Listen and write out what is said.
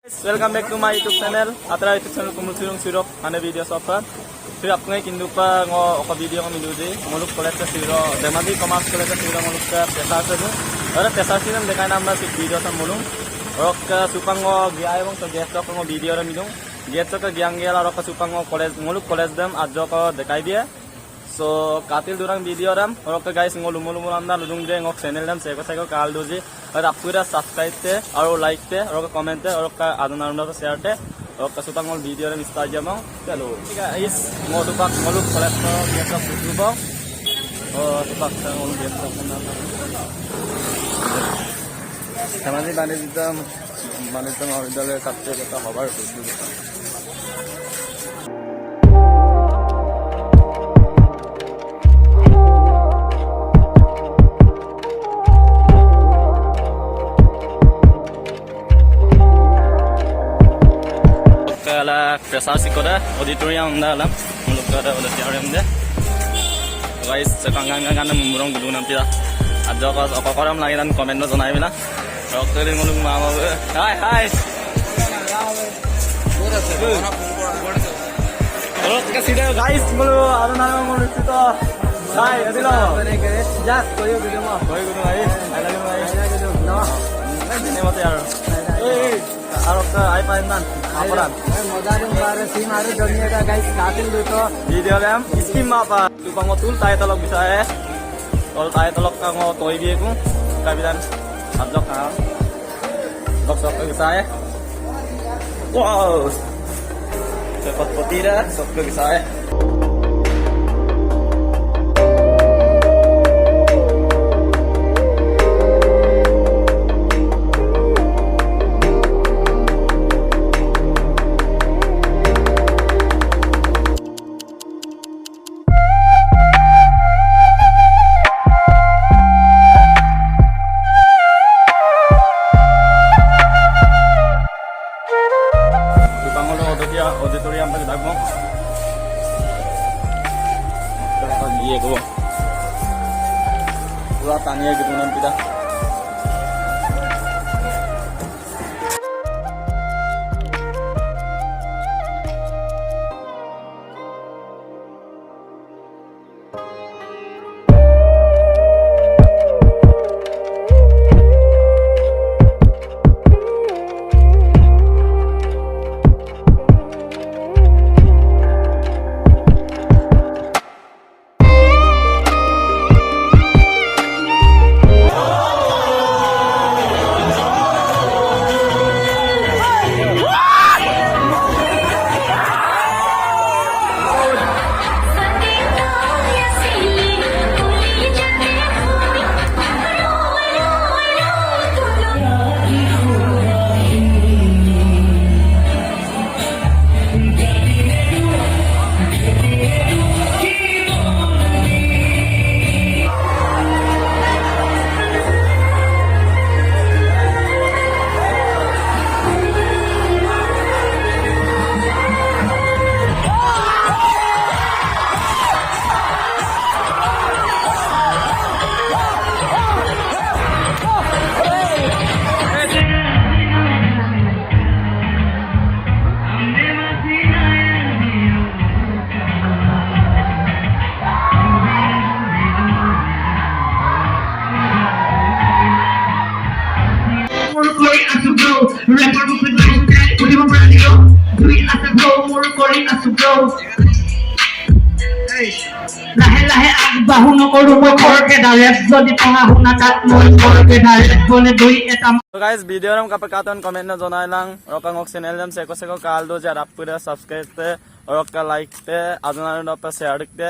Welcome back to my YouTube channel. Atau YouTube channel kumulsirong sirok mana video sopan. Sirap ngai kindu pa ngo oka video ngo minuji. Muluk kolekta siro. Demadi commerce kolekta siro muluk ka pesa sedu. Ora pesa siram dekai nama si video sam mulung. Rok ka supang ngo giai bang so guest ko ngo video ra midung. Guest ka giang gela rok ka supang ngo college muluk college dam ajo ko dekai dia. So katil durang video ram rok ka guys ngo lumulumul anda ludung je ngo channel dam seko seko kal doji. और आप पूरा subscribe थे और like थे और comment थे और का आदन का शेयर थे और का सुतंग मोल वीडियो रे मिस्ता जमा चलो ठीक है इस मोटुपाक मोलुक कलेक्ट ये सब सुबह और तुपाक मोल ये सब करना समाजी बाने तो और इधर सबसे बता खबर Presa sikoda auditorium dalam muluk ada auditorium deh guys sekarang memurung dulu nanti lah ada apa orang lagi dan komen lo zonai bila dokter yang muluk mau hai kalau kasih deh guys muluk ada nama muluk itu hai ada lo jak koyo video mah koyo gitu guys ada lagi ini mati ya arok ai painan apuran modalin bare sim aru dunia ka guys katil duto video lam skim apa tupang tul tai tolok bisa tol tai tolok ka ngo toy bi ku kabidan adok ka dok sok ke saya wow cepat potira sok ke saya auditorium pa dag mo ta diye ko pura taniya gitu nan pida lahe-lahe agbahu nokoro mo korke direct jodi pangahuna kat mo korke direct bole dui etam so guys video ram kapakaton comment na jonai lang rokang channel jam seko seko kal do jar apura subscribe te और like ते आजना पे share ते